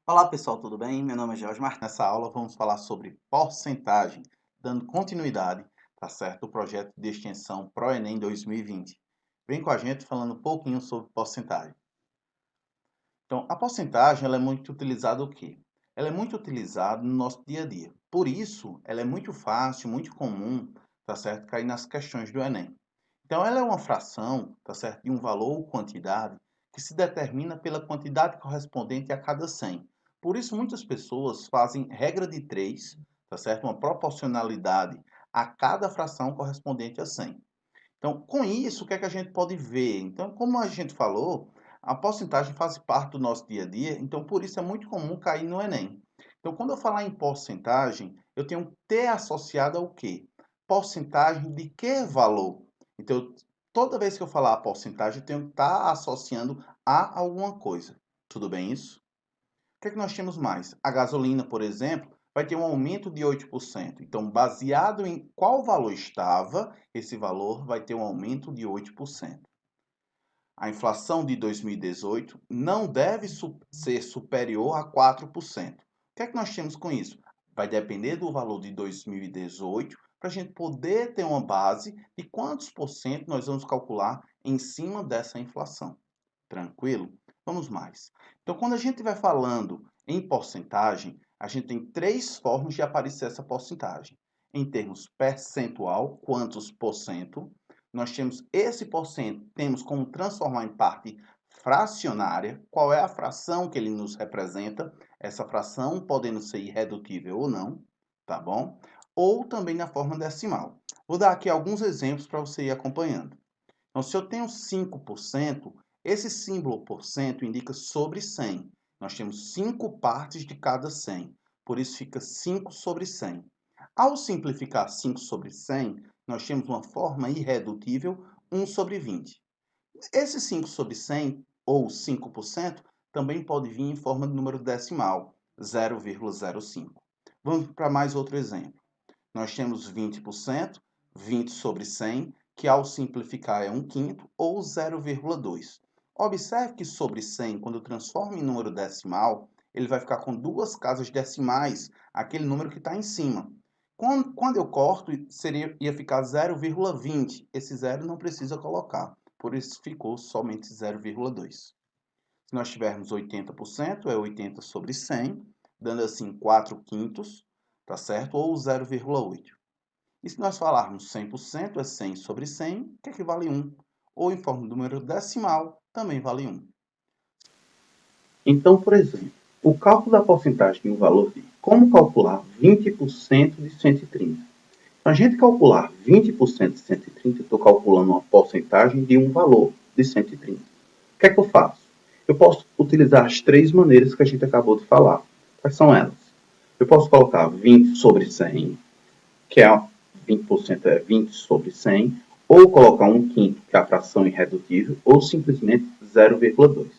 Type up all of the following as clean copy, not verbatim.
Olá pessoal, tudo bem? Meu nome é Jorge Martins. Nessa aula vamos falar sobre porcentagem, dando continuidade, tá certo, do projeto de extensão ProEnem 2020. Vem com a gente falando um pouquinho sobre porcentagem. Então, a porcentagem ela é muito utilizada o quê? Ela é muito utilizada no nosso dia a dia. Por isso, ela é muito fácil, muito comum, tá certo, cair nas questões do Enem. Então, ela é uma fração, tá certo, de um valor ou quantidade que se determina pela quantidade correspondente a cada 100. Por isso, muitas pessoas fazem regra de 3, tá certo, uma proporcionalidade a cada fração correspondente a 100. Então, com isso, o que é que a gente pode ver? Então, como a gente falou, a porcentagem faz parte do nosso dia a dia, então por isso é muito comum cair no Enem. Então, quando eu falar em porcentagem, eu tenho T associado ao quê? Porcentagem de que valor? Então, toda vez que eu falar a porcentagem, eu tenho que estar associando a alguma coisa. Tudo bem isso? O que é que nós temos mais? A gasolina, por exemplo, vai ter um aumento de 8%. Então, baseado em qual valor estava, esse valor vai ter um aumento de 8%. A inflação de 2018 não deve ser superior a 4%. O que é que nós temos com isso? Vai depender do valor de 2018 para a gente poder ter uma base de quantos por cento nós vamos calcular em cima dessa inflação. Tranquilo? Vamos mais. Então, quando a gente vai falando em porcentagem, a gente tem três formas de aparecer essa porcentagem. Em termos percentual, quantos por cento. Nós temos esse porcento, temos como transformar em parte fracionária. Qual é a fração que ele nos representa? Essa fração podendo ser irredutível ou não, tá bom? Ou também na forma decimal. Vou dar aqui alguns exemplos para você ir acompanhando. Então, se eu tenho 5%, esse símbolo por cento indica sobre 100. Nós temos 5 partes de cada 100, por isso fica 5 sobre 100. Ao simplificar 5 sobre 100, nós temos uma forma irredutível, 1 sobre 20. Esse 5 sobre 100, ou 5%, também pode vir em forma de número decimal, 0,05. Vamos para mais outro exemplo. Nós temos 20%, 20 sobre 100, que ao simplificar é 1/5 ou 0,2. Observe que sobre 100, quando eu transformo em número decimal, ele vai ficar com duas casas decimais, aquele número que está em cima. Quando eu corto, ia ficar 0,20. Esse zero não precisa colocar, por isso ficou somente 0,2. Se nós tivermos 80%, é 80 sobre 100, dando assim 4/5, tá certo? Ou 0,8. E se nós falarmos 100%, é 100 sobre 100, que equivale a 1. Ou em forma de número decimal, também vale 1. Então, por exemplo, o cálculo da porcentagem de um valor de como calcular 20% de 130. Para a gente calcular 20% de 130, eu estou calculando uma porcentagem de um valor de 130. O que é que eu faço? Eu posso utilizar as três maneiras que a gente acabou de falar. Quais são elas? Eu posso colocar 20 sobre 100, que é 20% é 20 sobre 100, ou colocar 1/5, que é a fração irredutível, ou simplesmente 0,2.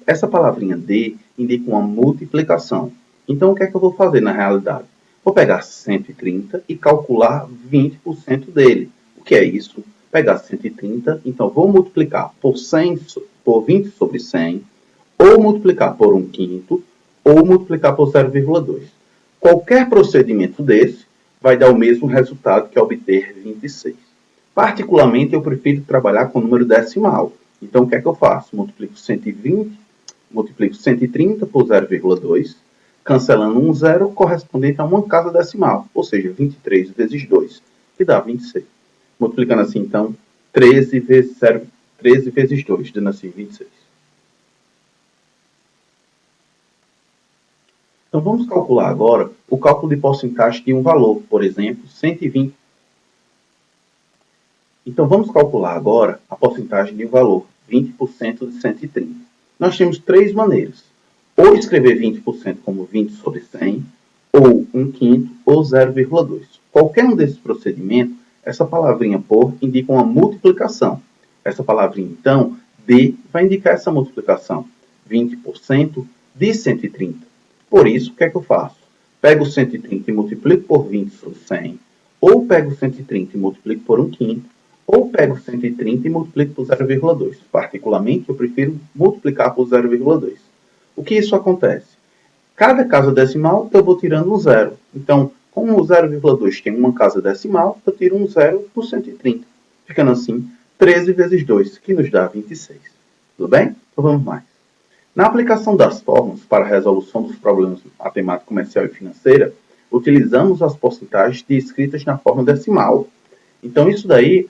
Essa palavrinha D indica uma multiplicação. Então, o que é que eu vou fazer na realidade? Vou pegar 130 e calcular 20% dele. O que é isso? Pegar 130, então vou multiplicar por 100, por 20 sobre 100, ou multiplicar por 1/5, ou multiplicar por 0,2. Qualquer procedimento desse vai dar o mesmo resultado, que é obter 26. Particularmente, eu prefiro trabalhar com número decimal. Então, o que é que eu faço? Multiplico 130 por 0,2, cancelando um zero correspondente a uma casa decimal, ou seja, 23 vezes 2, que dá 26. Multiplicando assim, então, 13 vezes 0, 13 vezes 2, dando assim 26. Então, vamos calcular agora o cálculo de porcentagem de um valor, por exemplo, 120. Então, vamos calcular agora a porcentagem de um valor, 20% de 130. Nós temos três maneiras. Ou escrever 20% como 20 sobre 100, ou 1/5, ou 0,2. Qualquer um desses procedimentos, essa palavrinha por indica uma multiplicação. Essa palavrinha, então, D, vai indicar essa multiplicação. 20% de 130. Por isso, o que é que eu faço? Pego o 130 e multiplico por 20 sobre 100, ou pego o 130 e multiplico por 1/5, ou pego 130 e multiplico por 0,2. Particularmente, eu prefiro multiplicar por 0,2. O que isso acontece? Cada casa decimal eu vou tirando um zero. Então, como o 0,2 tem uma casa decimal, eu tiro um zero por 130. Ficando assim, 13 vezes 2, que nos dá 26. Tudo bem? Então vamos mais. Na aplicação das fórmulas para a resolução dos problemas matemática, comercial e financeira, utilizamos as porcentagens descritas na forma decimal. Então isso daí,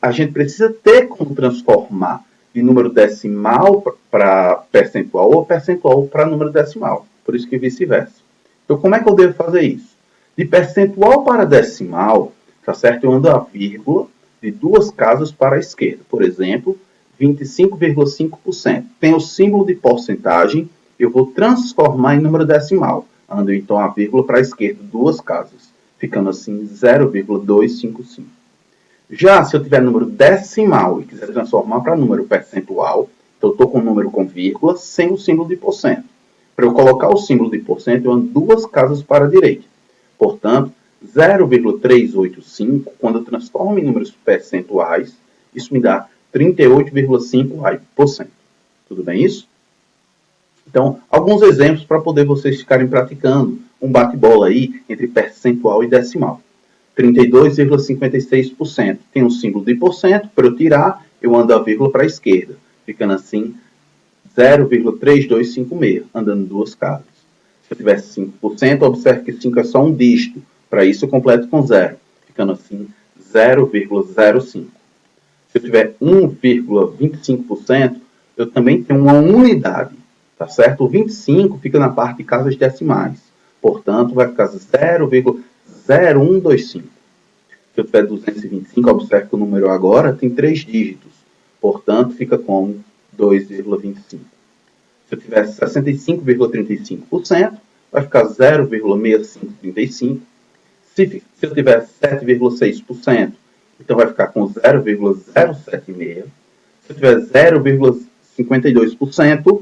a gente precisa ter como transformar de número decimal para percentual ou percentual para número decimal. Por isso que vice-versa. Então como é que eu devo fazer isso? De percentual para decimal, tá certo? Eu ando a vírgula de duas casas para a esquerda. Por exemplo, 25,5%. Tem o símbolo de porcentagem, eu vou transformar em número decimal. Ando então a vírgula para a esquerda, duas casas, ficando assim 0,255. Já se eu tiver número decimal e quiser transformar para número percentual, então eu estou com o número com vírgula, sem o símbolo de porcento. Para eu colocar o símbolo de porcento, eu ando duas casas para a direita. Portanto, 0,385, quando eu transformo em números percentuais, isso me dá 38,5%. Tudo bem isso? Então, alguns exemplos para poder vocês ficarem praticando um bate-bola aí entre percentual e decimal. 32,56%. Tem um símbolo de porcento, para eu tirar, eu ando a vírgula para a esquerda, ficando assim 0,3256, andando duas casas. Se eu tivesse 5%, observe que 5 é só um dígito. Para isso, eu completo com zero, ficando assim 0,05. Se eu tiver 1,25%, eu também tenho uma unidade, tá certo? O 25 fica na parte de casas decimais. Portanto, vai ficar 0,0125. Se eu tiver 225, observe que o número agora tem 3 dígitos. Portanto, fica como 2,25. Se eu tiver 65,35%, vai ficar 0,6535. Se eu tiver 7,6%, então vai ficar com 0,076. Se eu tiver 0,52%,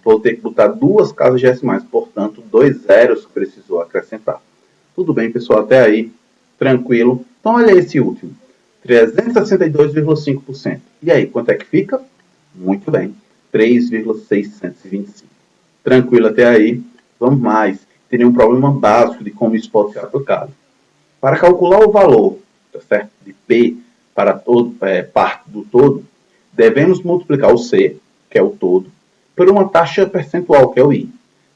vou ter que botar duas casas decimais, portanto, 2 zeros que precisou acrescentar. Tudo bem, pessoal, até aí, tranquilo. Então, olha esse último, 362,5%. E aí, quanto é que fica? Muito bem, 3,625. Tranquilo até aí. Vamos mais. Teria um problema básico de como isso pode ser aplicado. Para calcular o valor, tá certo, de P para parte do todo, devemos multiplicar o C, que é o todo, por uma taxa percentual, que é o I,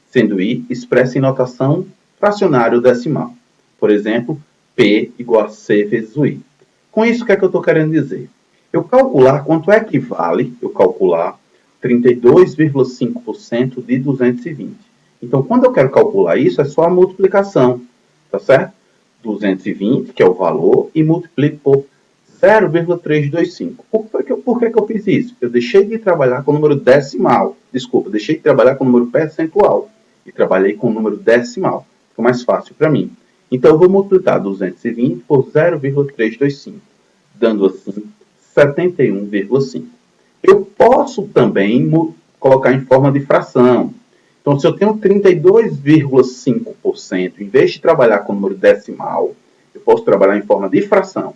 sendo I expressa em notação fracionária ou decimal. Por exemplo, P igual a C vezes o I. Com isso, o que é que eu estou querendo dizer? Eu calcular quanto equivale, eu calcular 32,5% de 220. Então, quando eu quero calcular isso, é só a multiplicação, tá certo? 220, que é o valor, e multiplico por 0,325. Por que eu fiz isso? Eu deixei de trabalhar com o número decimal. Desculpa, deixei de trabalhar com o número percentual e trabalhei com o número decimal. Ficou mais fácil para mim. Então, eu vou multiplicar 220 por 0,325, dando assim 71,5. Eu posso também colocar em forma de fração. Então, se eu tenho 32,5%, em vez de trabalhar com o número decimal, eu posso trabalhar em forma de fração.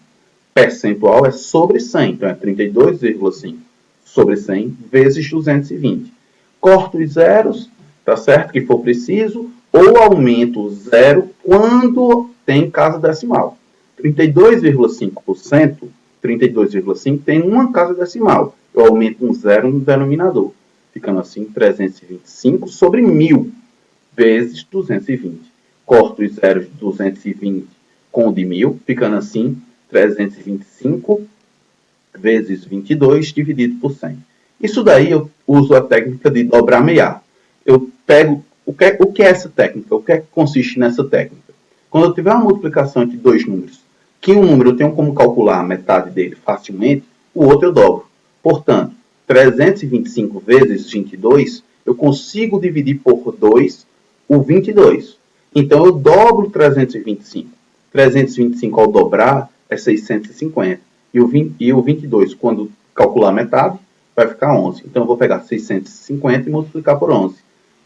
Percentual é sobre 100, então é 32,5 sobre 100 vezes 220. Corto os zeros, tá certo? Que for preciso, ou aumento o zero quando tem casa decimal. 32,5%, 32,5 tem uma casa decimal. Eu aumento um zero no denominador, ficando assim 325 sobre 1.000 vezes 220. Corto os zeros de 220 com o de 1.000, ficando assim 325 vezes 22 dividido por 100. Isso daí eu uso a técnica de dobrar meiar. Eu pego o que é essa técnica? O que é que consiste nessa técnica? Quando eu tiver uma multiplicação entre dois números, que um número eu tenho como calcular a metade dele facilmente, o outro eu dobro. Portanto, 325 vezes 22, eu consigo dividir por 2 o 22. Então, eu dobro 325. 325 ao dobrar é 650. E o 22, quando calcular a metade, vai ficar 11. Então, eu vou pegar 650 e multiplicar por 11,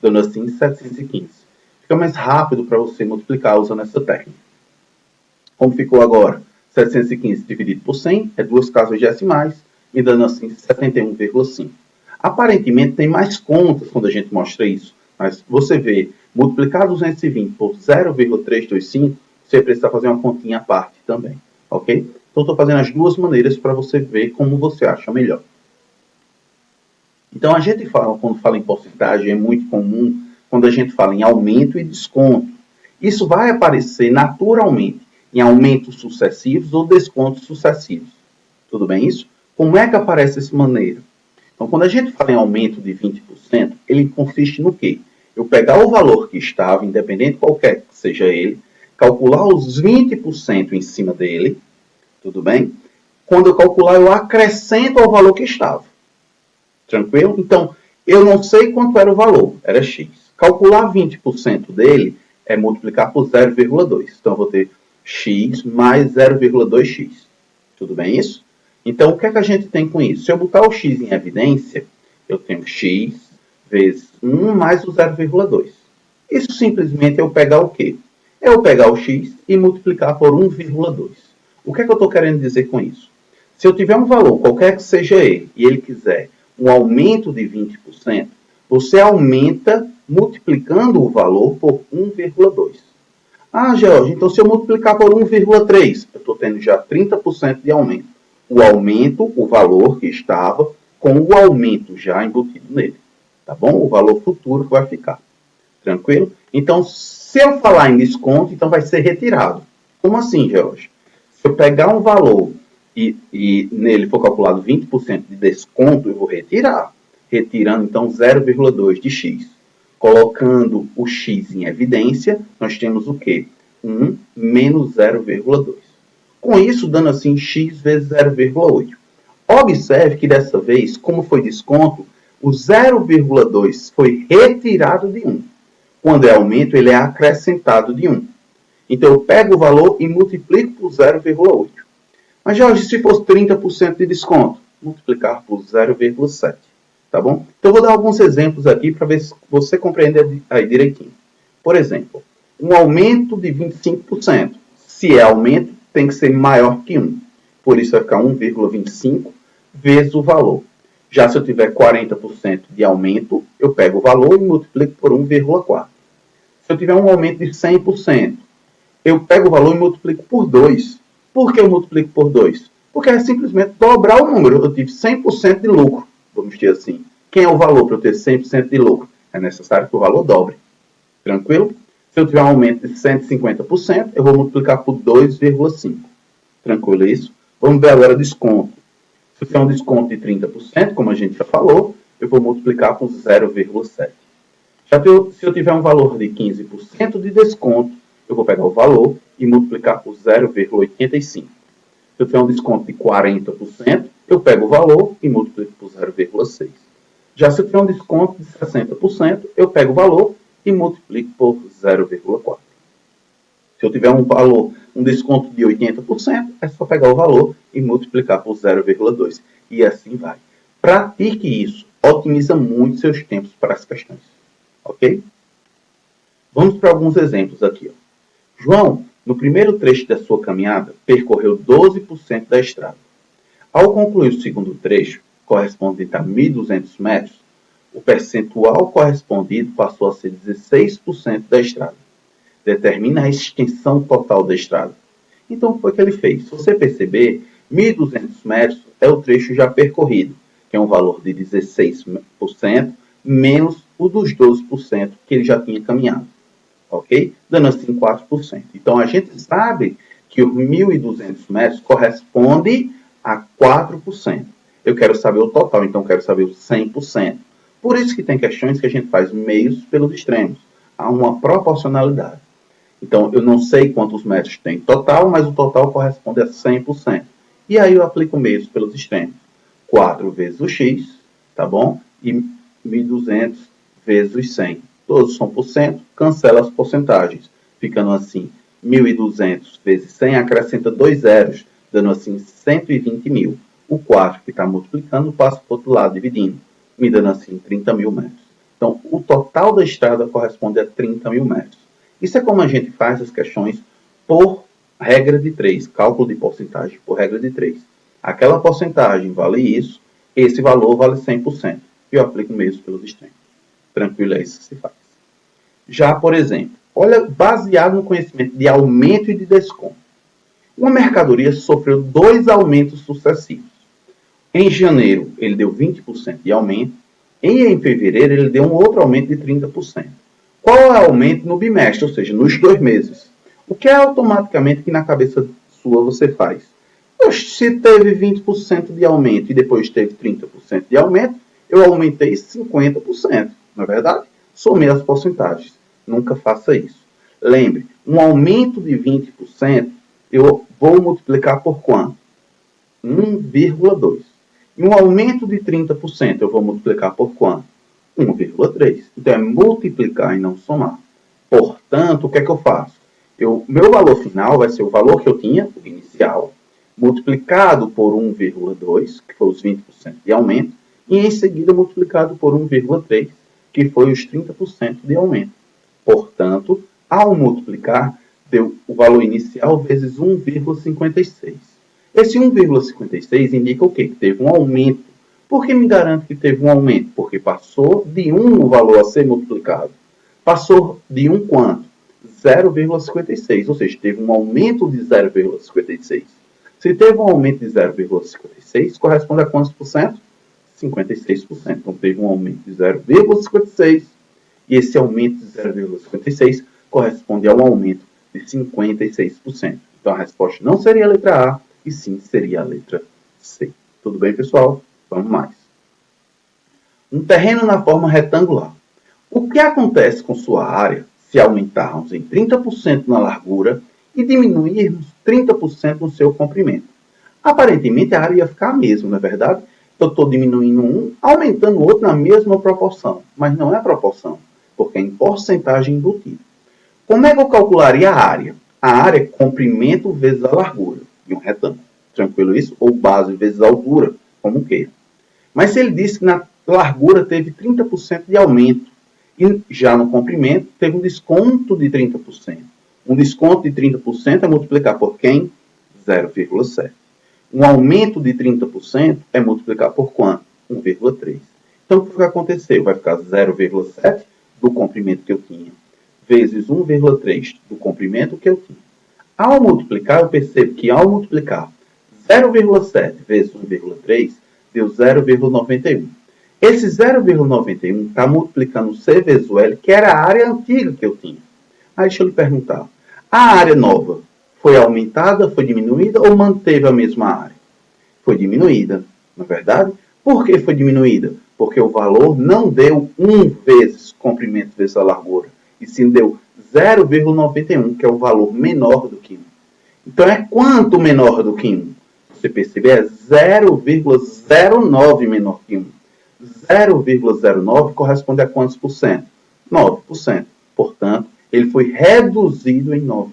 dando assim 715. Fica mais rápido para você multiplicar usando essa técnica. Como ficou agora? 715 dividido por 100 é duas casas decimais, me dando assim 71,5. Aparentemente tem mais contas quando a gente mostra isso, mas você vê, multiplicar 220 por 0,325, você precisa fazer uma continha à parte também, ok? Então, estou fazendo as duas maneiras para você ver como você acha melhor. Então, a gente fala, quando fala em porcentagem, é muito comum quando a gente fala em aumento e desconto. Isso vai aparecer naturalmente em aumentos sucessivos ou descontos sucessivos. Tudo bem isso? Como é que aparece dessa maneira? Então, quando a gente fala em aumento de 20%, ele consiste no quê? Eu pegar o valor que estava, independente qualquer que seja ele, calcular os 20% em cima dele, tudo bem? Quando eu calcular, eu acrescento ao valor que estava. Tranquilo? Então, eu não sei quanto era o valor, era X. Calcular 20% dele é multiplicar por 0,2. Então, eu vou ter X mais 0,2X. Tudo bem isso? Então, o que é que a gente tem com isso? Se eu botar o X em evidência, eu tenho X vezes 1 mais o 0,2. Isso simplesmente é eu pegar o quê? É eu pegar o X e multiplicar por 1,2. O que é que eu estou querendo dizer com isso? Se eu tiver um valor, qualquer que seja ele, e ele quiser um aumento de 20%, você aumenta multiplicando o valor por 1,2. Ah, George, então se eu multiplicar por 1,3, eu estou tendo já 30% de aumento. O aumento, o valor que estava, com o aumento já embutido nele. Tá bom? O valor futuro que vai ficar. Tranquilo? Então, se eu falar em desconto, então vai ser retirado. Como assim, George? Se eu pegar um valor e nele for calculado 20% de desconto, eu vou retirar. Retirando, então, 0,2 de x. Colocando o x em evidência, nós temos o quê? 1 menos 0,2. Com isso, dando assim x vezes 0,8. Observe que dessa vez, como foi desconto, o 0,2 foi retirado de 1. Quando é aumento, ele é acrescentado de 1. Então, eu pego o valor e multiplico por 0,8. Mas, Jorge, se fosse 30% de desconto, multiplicar por 0,7. Tá bom? Então, eu vou dar alguns exemplos aqui para ver se você compreende aí direitinho. Por exemplo, um aumento de 25%. Se é aumento, tem que ser maior que 1. Por isso, vai ficar 1,25 vezes o valor. Já se eu tiver 40% de aumento, eu pego o valor e multiplico por 1,4. Se eu tiver um aumento de 100%, eu pego o valor e multiplico por 2. Por que eu multiplico por 2? Porque é simplesmente dobrar o número. Eu tive 100% de lucro, vamos dizer assim. Quem é o valor para eu ter 100% de lucro? É necessário que o valor dobre. Tranquilo? Se eu tiver um aumento de 150%, eu vou multiplicar por 2,5. Tranquilo isso? Vamos ver agora desconto. Se eu tiver um desconto de 30%, como a gente já falou, eu vou multiplicar por 0,7. Se eu tiver um valor de 15% de desconto, eu vou pegar o valor e multiplicar por 0,85. Se eu tiver um desconto de 40%, eu pego o valor e multiplico por 0,6. Já se eu tiver um desconto de 60%, eu pego o valor e multiplico por 0,4. Se eu tiver um desconto de 80%, é só pegar o valor e multiplicar por 0,2. E assim vai. Pratique isso. Otimiza muito seus tempos para as questões. Ok? Vamos para alguns exemplos aqui. Ó. João, no primeiro trecho da sua caminhada, percorreu 12% da estrada. Ao concluir o segundo trecho, correspondente a 1.200 metros, o percentual correspondido passou a ser 16% da estrada. Determina a extensão total da estrada. Então, o que foi que ele fez? Se você perceber, 1.200 metros é o trecho já percorrido, que é um valor de 16%, menos o dos 12% que ele já tinha caminhado. Ok? Dando assim 4%. Então, a gente sabe que os 1.200 metros corresponde a 4%. Eu quero saber o total, então eu quero saber o 100%. Por isso que tem questões que a gente faz meios pelos extremos. Há uma proporcionalidade. Então, eu não sei quantos metros tem total, mas o total corresponde a 100%. E aí eu aplico meios pelos extremos. 4 vezes o x, tá bom? E 1.200 vezes os 100. Todos são por cento, cancela as porcentagens. Ficando assim, 1.200 vezes 100 acrescenta 2 zeros, dando assim 120.000. O 4 que está multiplicando passa para o outro lado, dividindo, me dando assim 30.000 metros. Então, o total da estrada corresponde a 30.000 metros. Isso é como a gente faz as questões por regra de 3, cálculo de porcentagem por regra de 3. Aquela porcentagem vale isso, esse valor vale 100%. e eu aplico meios pelos extremos. Tranquilo, é isso que se faz. Já, por exemplo, olha, baseado no conhecimento de aumento e de desconto. Uma mercadoria sofreu 2 aumentos sucessivos. Em janeiro, ele deu 20% de aumento, e em fevereiro, ele deu um outro aumento de 30%. Qual é o aumento no bimestre, ou seja, nos 2 meses? O que é automaticamente que na cabeça sua você faz? Se teve 20% de aumento e depois teve 30% de aumento, eu aumentei 50%, não é verdade? Somei as porcentagens. Nunca faça isso. Lembre, um aumento de 20%, eu vou multiplicar por quanto? 1,2. E um aumento de 30%, eu vou multiplicar por quanto? 1,3. Então, é multiplicar e não somar. Portanto, o que é que eu faço? Meu valor final vai ser o valor que eu tinha, o inicial, multiplicado por 1,2, que foi os 20% de aumento, e em seguida multiplicado por 1,3, que foi os 30% de aumento. Portanto, ao multiplicar, deu o valor inicial vezes 1,56. Esse 1,56 indica o quê? Que teve um aumento. Por que me garante que teve um aumento? Porque passou de 1 o valor a ser multiplicado. Passou de 1 quanto? 0,56, ou seja, teve um aumento de 0,56. Se teve um aumento de 0,56, corresponde a quantos por cento? 56%. Então, teve um aumento de 0,56 e esse aumento de 0,56 corresponde a um aumento de 56%. Então, a resposta não seria a letra A, e sim seria a letra C. Tudo bem, pessoal? Vamos mais. Um terreno na forma retangular. O que acontece com sua área se aumentarmos em 30% na largura e diminuirmos 30% no seu comprimento? Aparentemente, a área ia ficar a mesma, não é verdade? Eu estou diminuindo um, aumentando o outro na mesma proporção. Mas não é proporção, porque é em porcentagem embutida. Como é que eu calcularia a área? A área é comprimento vezes a largura de um retângulo. Tranquilo isso? Ou base vezes a altura, como queira. Mas se ele disse que na largura teve 30% de aumento, e já no comprimento teve um desconto de 30%. Um desconto de 30% é multiplicar por quem? 0,7. Um aumento de 30% é multiplicar por quanto? 1,3. Então, o que vai acontecer? Vai ficar 0,7 do comprimento que eu tinha, vezes 1,3 do comprimento que eu tinha. Ao multiplicar, eu percebo que ao multiplicar 0,7 vezes 1,3, deu 0,91. Esse 0,91 está multiplicando C vezes o L, que era a área antiga que eu tinha. Aí deixa eu lhe perguntar, a área nova foi aumentada, foi diminuída ou manteve a mesma área? Foi diminuída, não é verdade? Por que foi diminuída? Porque o valor não deu 1 vezes comprimento vezes a largura, e sim deu 0,91, que é o valor menor do que 1. Então, é quanto menor do que 1? Você percebe? É 0,09 menor que 1. 0,09 corresponde a quantos por cento? 9%. Portanto, ele foi reduzido em 9%.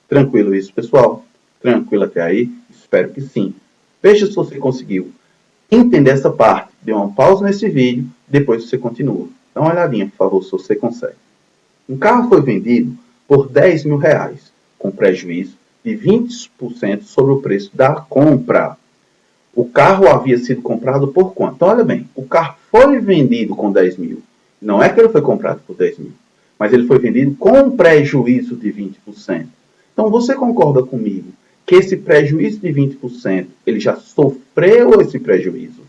Tranquilo isso, pessoal? Tranquilo até aí? Espero que sim. Veja se você conseguiu entender essa parte. Dê uma pausa nesse vídeo, depois você continua. Dá uma olhadinha, por favor, se você consegue. Um carro foi vendido por R$10 mil, com prejuízo de 20% sobre o preço da compra. O carro havia sido comprado por quanto? Então, olha bem, o carro foi vendido com 10 mil. Não é que ele foi comprado por 10 mil, mas ele foi vendido com prejuízo de 20%. Então, você concorda comigo que esse prejuízo de 20%, ele já sofreu esse prejuízo?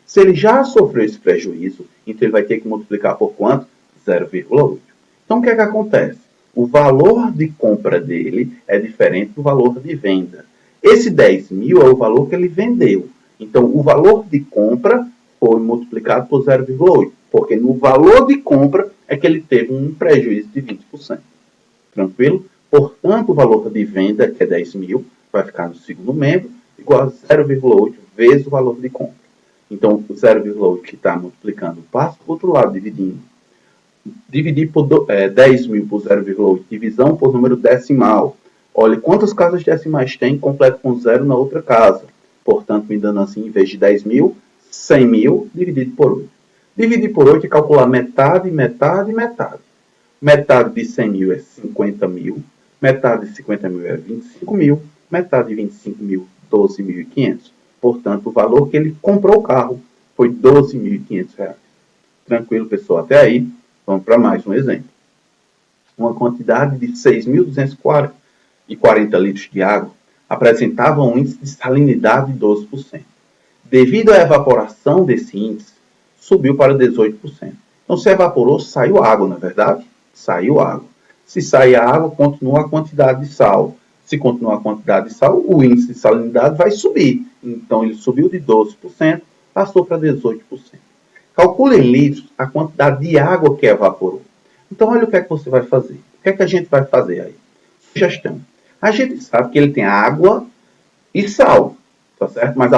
Se ele já sofreu esse prejuízo, então ele vai ter que multiplicar por quanto? 0,8. Então, o que é que acontece? O valor de compra dele é diferente do valor de venda. Esse 10 mil é o valor que ele vendeu. Então, o valor de compra foi multiplicado por 0,8, porque no valor de compra é que ele teve um prejuízo de 20%. Tranquilo? Portanto, o valor de venda, que é 10 mil, vai ficar no segundo membro, igual a 0,8 vezes o valor de compra. Então, o 0,8 que está multiplicando passa para o outro lado, dividindo. Dividir por 10 mil por 0,8, divisão por número decimal. Olha quantas casas decimais tem, completo com zero na outra casa. Portanto, me dando assim, em vez de 10 mil, 100 mil dividido por 8. Dividir por 8 é calcular metade, metade, metade. Metade de 100 mil é 50 mil. Metade de 50 mil é 25 mil. Metade de 25 mil, 12.500. Portanto, o valor que ele comprou o carro foi R$ 12.500. Tranquilo, pessoal? Até aí, vamos para mais um exemplo. Uma quantidade de 6.240 litros de água apresentava um índice de salinidade de 12%. Devido à evaporação desse índice, subiu para 18%. Então, se evaporou, saiu água, não é verdade? Saiu água. Se sair água, continua a quantidade de sal. Se continuar a quantidade de sal, o índice de salinidade vai subir. Então, ele subiu de 12%, passou para 18%. Calcule em litros a quantidade de água que evaporou. Então, olha o que é que você vai fazer. O que é que a gente vai fazer aí? Sugestão. A gente sabe que ele tem água e sal, tá certo? Mas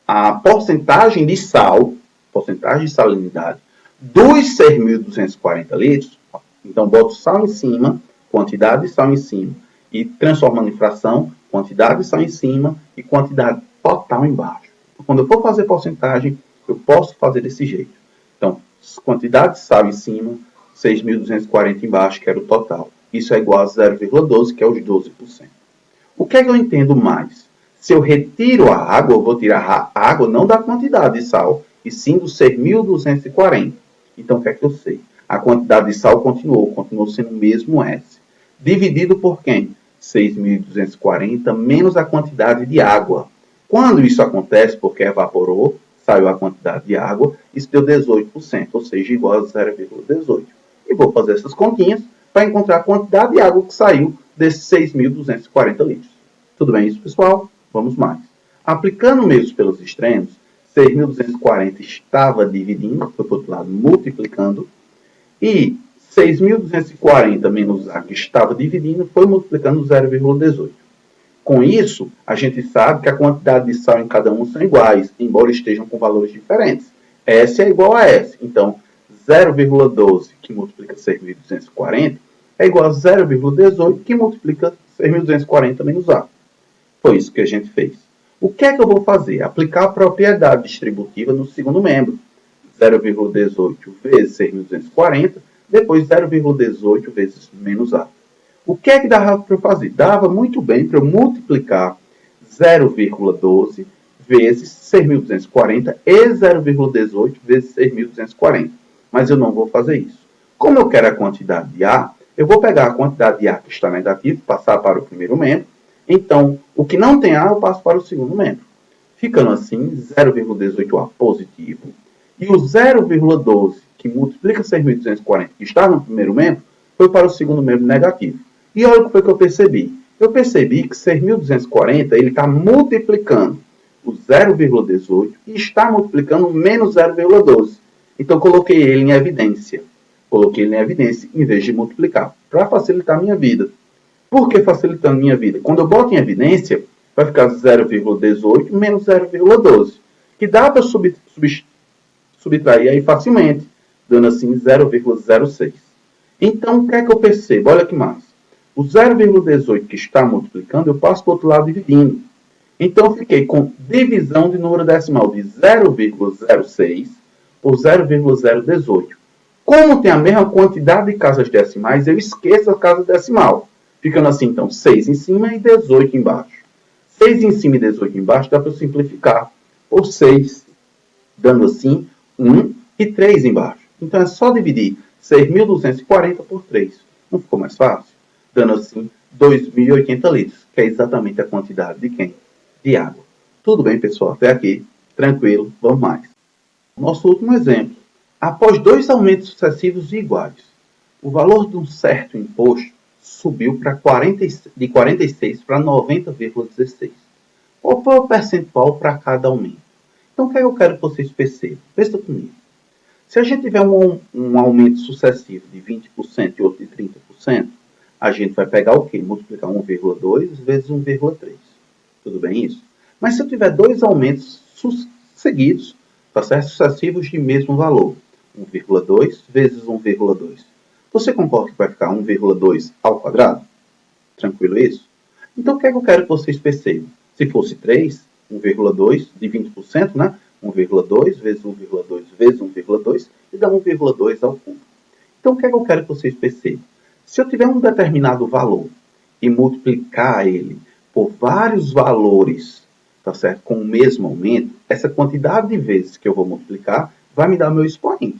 a porcentagem de sal, porcentagem de salinidade, dos 6.240 litros, então boto sal em cima, quantidade de sal em cima, e transformando em fração, quantidade de sal em cima e quantidade total embaixo. Então, quando eu for fazer porcentagem, eu posso fazer desse jeito. Então, quantidade de sal em cima, 6.240 embaixo, que era o total. Isso é igual a 0,12, que é os 12%. O que é que eu entendo mais? Se eu retiro a água, eu vou tirar a água não da quantidade de sal, e sim dos 6.240. Então, o que é que eu sei? A quantidade de sal continuou sendo o mesmo S. Dividido por quem? 6.240 menos a quantidade de água. Quando isso acontece, porque evaporou, saiu a quantidade de água, isso deu 18%, ou seja, igual a 0,18. E vou fazer essas continhas para encontrar a quantidade de água que saiu desses 6.240 litros. Tudo bem isso, pessoal? Vamos mais. Aplicando meios pelos extremos, 6.240 estava dividindo, foi para o outro lado multiplicando, e 6.240 menos A que estava dividindo foi multiplicando 0,18. Com isso, a gente sabe que a quantidade de sal em cada um são iguais, embora estejam com valores diferentes. S é igual a S. Então, 0,12 que multiplica 6.240 é igual a 0,18 que multiplica 6.240 menos A. Foi isso que a gente fez. O que é que eu vou fazer? Aplicar a propriedade distributiva no segundo membro. 0,18 vezes 6.240, depois 0,18 vezes menos A. O que é que dava para eu fazer? Dava muito bem para eu multiplicar 0,12 vezes 6.240 e 0,18 vezes 6.240. Mas eu não vou fazer isso. Como eu quero a quantidade de A, eu vou pegar a quantidade de A que está negativo, passar para o primeiro membro. Então, o que não tem A, eu passo para o segundo membro. Ficando assim, 0,18A positivo. E o 0,12, que multiplica 6.240, que está no primeiro membro, foi para o segundo membro negativo. E olha o que foi que eu percebi. Eu percebi que 6.240 ele está multiplicando o 0,18 e está multiplicando o menos 0,12. Então, coloquei ele em evidência. Coloquei ele em evidência em vez de multiplicar, para facilitar a minha vida. Por que facilitando a minha vida? Quando eu boto em evidência, vai ficar 0,18 menos 0,12, que dá para subtrair aí facilmente, dando assim 0,06. Então, o que é que eu percebo? Olha que massa. O 0,18 que está multiplicando, eu passo para o outro lado dividindo. Então, eu fiquei com divisão de número decimal de 0,06 por 0,018. Como tem a mesma quantidade de casas decimais, eu esqueço a casa decimal. Ficando assim, então, 6 em cima e 18 embaixo. 6 em cima e 18 embaixo dá para simplificar. Ou 6, dando assim 1 e 3 embaixo. Então, é só dividir 6.240 por 3. Não ficou mais fácil? Dando assim 2.080 litros, que é exatamente a quantidade de quem? De água. Tudo bem, pessoal? Até aqui. Tranquilo. Vamos mais. Nosso último exemplo. Após 2 aumentos sucessivos e iguais, o valor de um certo imposto subiu de 46 para 90,16. Qual foi o percentual para cada aumento? Então, o que eu quero que vocês percebam? Pensa comigo. Se a gente tiver um aumento sucessivo de 20% e outro de 30%, a gente vai pegar o quê? Multiplicar 1,2 vezes 1,3. Tudo bem isso? Mas se eu tiver 2 aumentos seguidos, tá certo? Sucessivos de mesmo valor, 1,2 vezes 1,2. Você concorda que vai ficar 1,2 ao quadrado? Tranquilo isso? Então, o que é que eu quero que vocês percebam? Se fosse 3, 1,2 de 20%, né? 1,2 vezes 1,2 vezes 1,2 e dá 1,2 ao cubo. Então, o que é que eu quero que vocês percebam? Se eu tiver um determinado valor e multiplicar ele por vários valores, tá certo? Com o mesmo aumento, essa quantidade de vezes que eu vou multiplicar vai me dar meu expoente.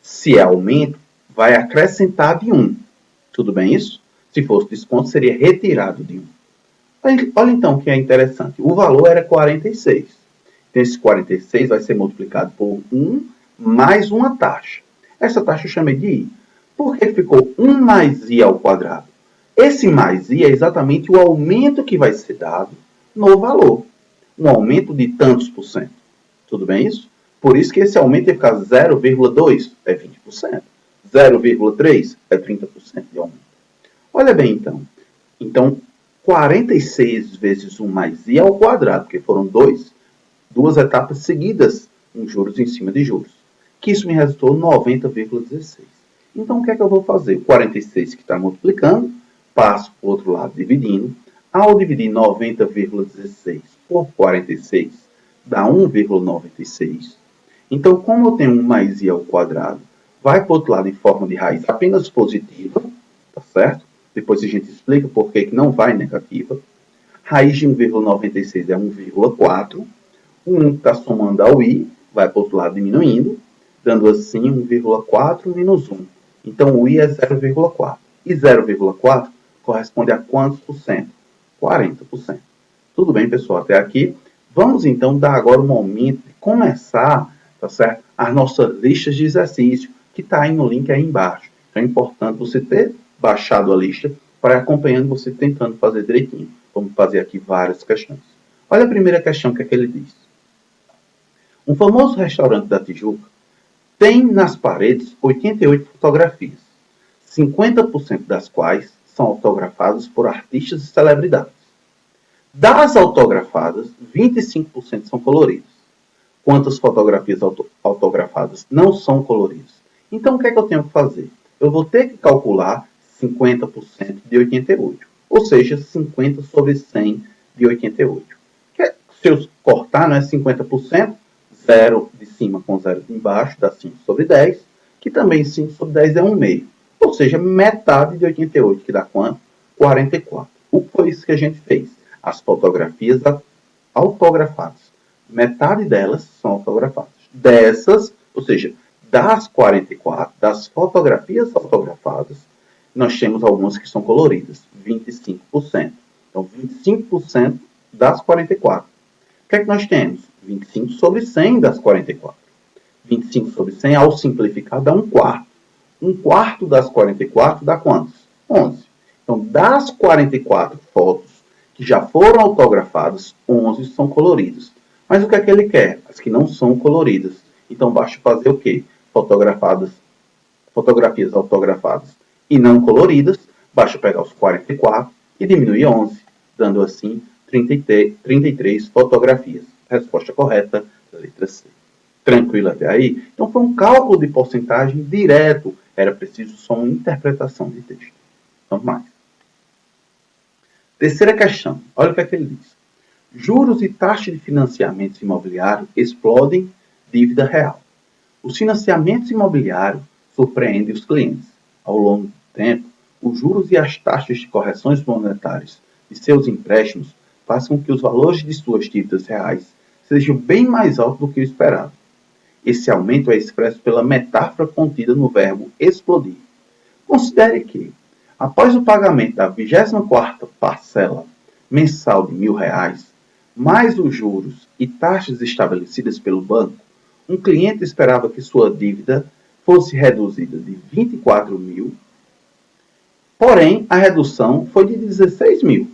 Se é aumento, vai acrescentar de 1. Tudo bem isso? Se fosse desconto, seria retirado de 1. Olha então o que é interessante. O valor era 46. Então, esse 46 vai ser multiplicado por 1 mais uma taxa. Essa taxa eu chamei de i. Por que ficou 1 mais i ao quadrado? Esse mais i é exatamente o aumento que vai ser dado no valor. Um aumento de tantos por cento. Tudo bem isso? Por isso que esse aumento vai ficar 0,2 é 20%. 0,3 é 30% de aumento. Olha bem então. Então, 46 vezes 1 mais i ao quadrado, porque foram duas etapas seguidas, com juros em cima de juros. Que isso me resultou 90,16. Então, o que é que eu vou fazer? O 46 que está multiplicando, passo para o outro lado dividindo. Ao dividir 90,16 por 46, dá 1,96. Então, como eu tenho 1 mais i ao quadrado, vai para o outro lado em forma de raiz apenas positiva, tá certo? Depois a gente explica por que não vai negativa. Raiz de 1,96 é 1,4. O 1 está somando ao i, vai para o outro lado diminuindo, dando assim 1,4 menos 1. Então, o i é 0,4. E 0,4 corresponde a quantos por cento? 40%. Tudo bem, pessoal? Até aqui. Vamos, então, dar agora o momento de começar, tá certo? As nossas listas de exercício, que está aí no link aí embaixo. Então, é importante você ter baixado a lista para ir acompanhando você tentando fazer direitinho. Vamos fazer aqui várias questões. Olha a primeira questão que é que ele diz. Um famoso restaurante da Tijuca tem nas paredes 88 fotografias, 50% das quais são autografadas por artistas e celebridades. Das autografadas, 25% são coloridas. Quantas fotografias autografadas não são coloridas? Então, o que é que eu tenho que fazer? Eu vou ter que calcular 50% de 88, ou seja, 50 sobre 100 de 88. Se eu cortar, não é 50%, 0 de cima com 0 de embaixo, dá 5 sobre 10, que também 5 sobre 10 é 1 meio. Ou seja, metade de 88, que dá quanto? 44. O que foi isso que a gente fez? As fotografias autografadas. Metade delas são autografadas. Dessas, ou seja, das 44, das fotografias autografadas, nós temos algumas que são coloridas, 25%. Então, 25% das 44. O que é que nós temos? 25 sobre 100 das 44. 25 sobre 100, ao simplificar, dá 1/4. 1/4 das 44 dá quantos? 11. Então, das 44 fotos que já foram autografadas, 11 são coloridas. Mas o que é que ele quer? As que não são coloridas. Então, basta fazer o quê? Fotografias autografadas e não coloridas, basta pegar os 44 e diminuir 11, dando assim 33 fotografias. Resposta correta, letra C. Tranquilo até aí? Então, foi um cálculo de porcentagem direto. Era preciso só uma interpretação de texto. Vamos mais. Terceira questão. Olha o que é que ele diz. Juros e taxa de financiamentos imobiliários explodem dívida real. Os financiamentos imobiliários surpreendem os clientes. Ao longo do tempo, os juros e as taxas de correções monetárias de seus empréstimos fazem com que os valores de suas dívidas reais sejam bem mais altos do que o esperado. Esse aumento é expresso pela metáfora contida no verbo explodir. Considere que, após o pagamento da 24ª parcela mensal de R$1.000, mais os juros e taxas estabelecidas pelo banco, um cliente esperava que sua dívida fosse reduzida de 24.000, porém a redução foi de 16.000.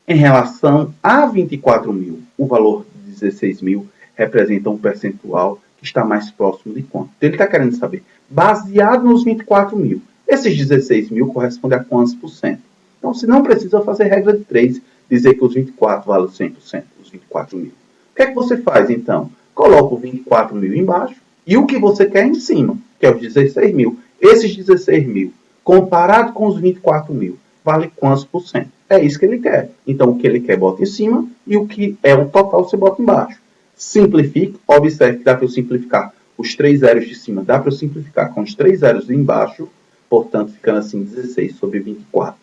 Em relação a 24.000, o valor de 16.000 representa um percentual que está mais próximo de quanto? Então, ele está querendo saber, baseado nos 24.000, esses 16.000 correspondem a quantos por cento? Então, se não precisa fazer regra de 3, dizer que os 24 valem 100%, os 24.000. O que é que você faz, então? Coloca os 24.000 embaixo e o que você quer em cima, que é os 16.000. Esses 16.000, comparado com os 24.000, vale quantos por cento? É isso que ele quer. Então, o que ele quer, bota em cima, e o que é o total, você bota embaixo. Simplifique. Observe que dá para eu simplificar os 3 zeros de cima, dá para eu simplificar com os 3 zeros de embaixo, portanto, ficando assim 16 sobre 24.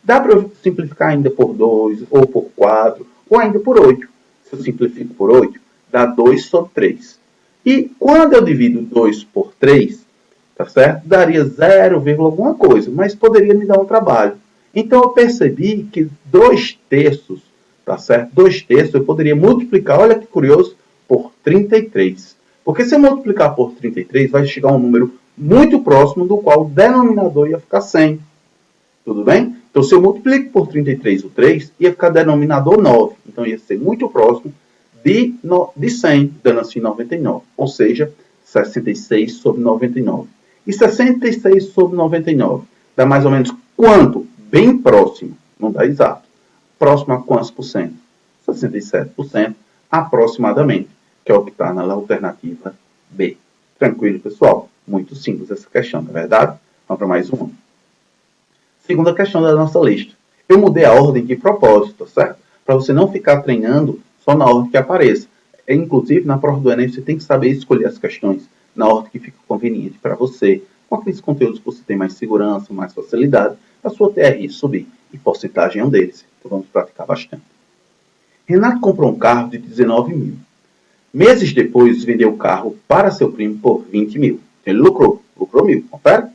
Dá para eu simplificar ainda por 2, ou por 4, ou ainda por 8. Se eu simplifico por 8, dá 2 sobre 3. E quando eu divido 2 por 3, tá certo? Daria 0, alguma coisa, mas poderia me dar um trabalho. Então eu percebi que 2 terços, tá certo? 2 terços eu poderia multiplicar, olha que curioso, por 33. Porque se eu multiplicar por 33, vai chegar a um número muito próximo do qual o denominador ia ficar 100. Tudo bem? Então, se eu multiplico por 33 o 3, ia ficar denominador 9. Então, ia ser muito próximo de 100, dando assim 99. Ou seja, 66 sobre 99. E 66 sobre 99 dá mais ou menos quanto? Bem próximo, não dá exato. Próximo a quantos por cento? 67% aproximadamente, que é o que está na alternativa B. Tranquilo, pessoal? Muito simples essa questão, não é verdade? Vamos para mais uma. Segunda questão da nossa lista. Eu mudei a ordem de propósito, certo? Para você não ficar treinando só na ordem que apareça. Inclusive, na prova do Enem, você tem que saber escolher as questões na ordem que fica conveniente para você, com aqueles conteúdos que você tem mais segurança, mais facilidade, para a sua TRI subir. E porcentagem é um deles. Então, vamos praticar bastante. Renato comprou um carro de 19 mil. Meses depois, vendeu o carro para seu primo por 20 mil. Ele lucrou 1.000, confere?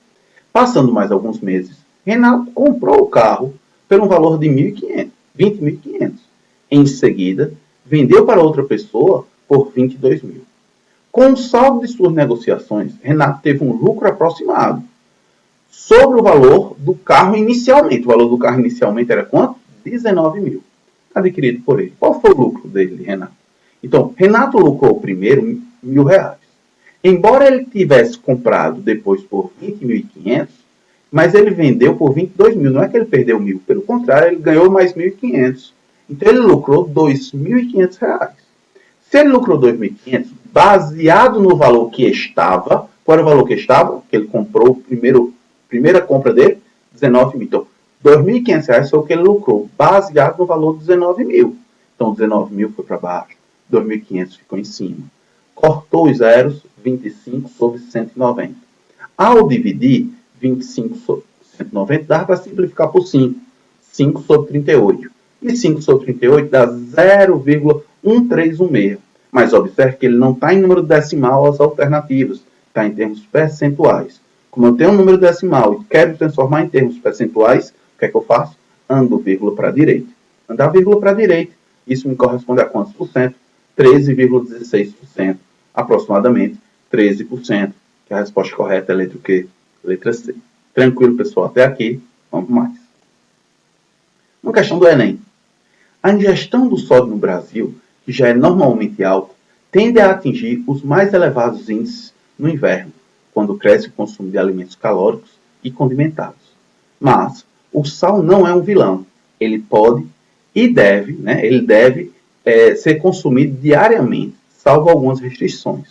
Passando mais alguns meses, Renato comprou o carro por um valor de 20.500. Em seguida, vendeu para outra pessoa por 22 mil. Com o saldo de suas negociações, Renato teve um lucro aproximado sobre o valor do carro inicialmente. O valor do carro inicialmente era quanto? 19 mil. Adquirido por ele. Qual foi o lucro dele, Renato? Então, Renato lucrou primeiro R$1.000. Embora ele tivesse comprado depois por 20.500, mas ele vendeu por 22 mil. Não é que ele perdeu 1.000, pelo contrário, ele ganhou mais 1.500. Então ele lucrou R$2.500. Se ele lucrou 2.500, baseado no valor que estava, qual era o valor que estava? Que ele comprou, primeira compra dele, 19 mil. Então, R$2.500 foi o que ele lucrou, baseado no valor de 19 mil. Então, 19 mil foi para baixo, 2.500 ficou em cima. Cortou os zeros, 25 sobre 190. Ao dividir 25 sobre 190, dá para simplificar por 5. 5 sobre 38. E 5 sobre 38 dá 0,1316. Mas observe que ele não está em número decimal as alternativas, está em termos percentuais. Como eu tenho um número decimal e quero transformar em termos percentuais, o que é que eu faço? Ando vírgula para a direita. Andar vírgula para a direita, isso me corresponde a quantos por cento? 13,16%. Aproximadamente 13%. Que a resposta correta é a letra o quê? Letra C. Tranquilo, pessoal? Até aqui. Vamos mais. Uma questão do Enem. A ingestão do sódio no Brasil, que já é normalmente alta, tende a atingir os mais elevados índices no inverno, quando cresce o consumo de alimentos calóricos e condimentados. Mas o sal não é um vilão. Ele pode e deve, ser consumido diariamente, salvo algumas restrições.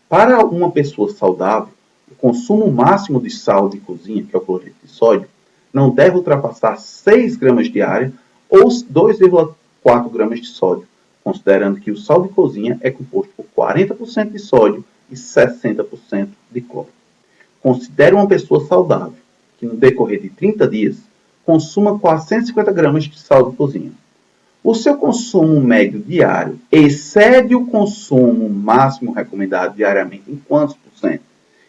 Para uma pessoa saudável, o consumo máximo de sal de cozinha, que é o cloreto de sódio, não deve ultrapassar 6 gramas diárias ou 2,4 gramas de sódio, considerando que o sal de cozinha é composto por 40% de sódio e 60% de cloro. Considere uma pessoa saudável que, no decorrer de 30 dias, consuma 450 gramas de sal de cozinha. O seu consumo médio diário excede o consumo máximo recomendado diariamente em quantos por cento?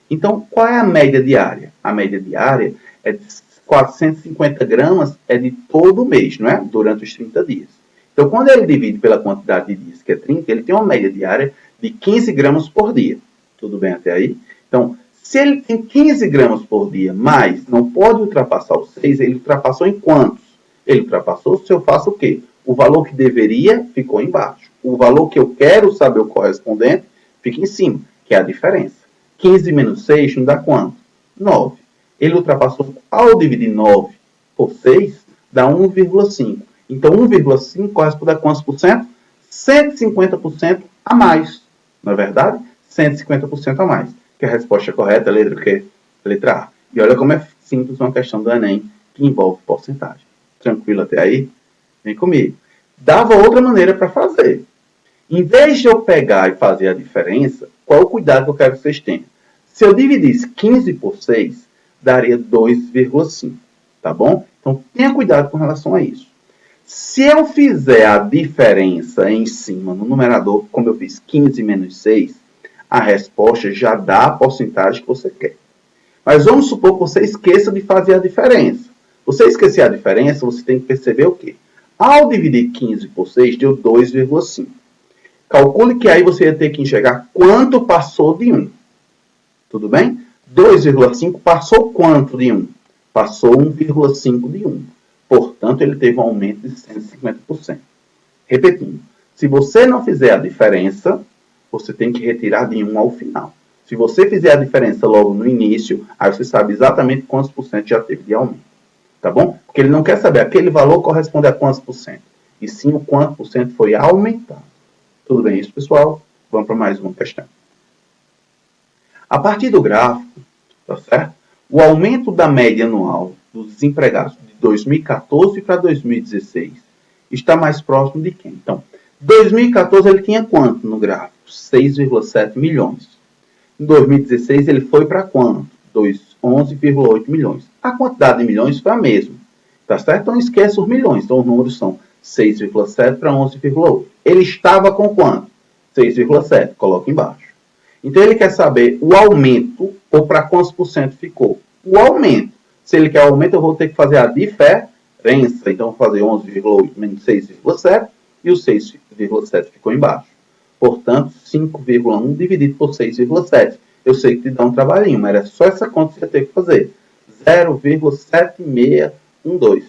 Então, qual é a média diária? A média diária é de 450 gramas de todo mês, não é? Durante os 30 dias. Então, quando ele divide pela quantidade de dias, que é 30, ele tem uma média diária de 15 gramas por dia. Tudo bem até aí? Então, se ele tem 15 gramas por dia, mas não pode ultrapassar os 6, ele ultrapassou em quantos? Ele ultrapassou se eu faço o quê? O valor que deveria ficou embaixo. O valor que eu quero saber o correspondente fica em cima, que é a diferença. 15 menos 6 não dá quanto? 9. Ele ultrapassou, ao dividir 9 por 6, dá 1,5. Então, 1,5 corresponde a quantos por cento? 150% a mais. Não é verdade? 150% a mais. Que a resposta correta é a letra o quê? Letra A. E olha como é simples uma questão do Enem que envolve porcentagem. Tranquilo até aí? Vem comigo. Dava outra maneira para fazer. Em vez de eu pegar e fazer a diferença, qual é o cuidado que eu quero que vocês tenham? Se eu dividisse 15 por 6, daria 2,5. Tá bom? Então, tenha cuidado com relação a isso. Se eu fizer a diferença em cima no numerador, como eu fiz 15 menos 6, a resposta já dá a porcentagem que você quer. Mas vamos supor que você esqueça de fazer a diferença. Você esquecer a diferença, você tem que perceber o quê? Ao dividir 15 por 6, deu 2,5. Calcule que aí você ia ter que enxergar quanto passou de 1. Tudo bem? 2,5 passou quanto de 1? Passou 1,5 de 1. Portanto, ele teve um aumento de 150%. Repetindo, se você não fizer a diferença, você tem que retirar de 1 ao final. Se você fizer a diferença logo no início, aí você sabe exatamente quantos por cento já teve de aumento. Tá bom? Porque ele não quer saber aquele valor corresponde a quantos por cento, e sim o quanto por cento foi aumentado. Tudo bem isso, pessoal? Vamos para mais uma questão. A partir do gráfico, tá certo? O aumento da média anual dos desempregados de 2014 para 2016 está mais próximo de quem? Então, 2014 ele tinha quanto no gráfico? 6,7 milhões. Em 2016 ele foi para quanto? 11,8 milhões. A quantidade de milhões foi a mesma. Tá certo? Então esquece os milhões. Então os números são 6,7 para 11,8. Ele estava com quanto? 6,7. Coloca embaixo. Então ele quer saber o aumento ou para quantos por cento ficou. O aumento. Se ele quer aumento, eu vou ter que fazer a diferença. Então, vou fazer 11,8 menos 6,7 e o 6,7 ficou embaixo. Portanto, 5,1 dividido por 6,7. Eu sei que te dá um trabalhinho, mas era só essa conta que você tem que fazer. 0,7612.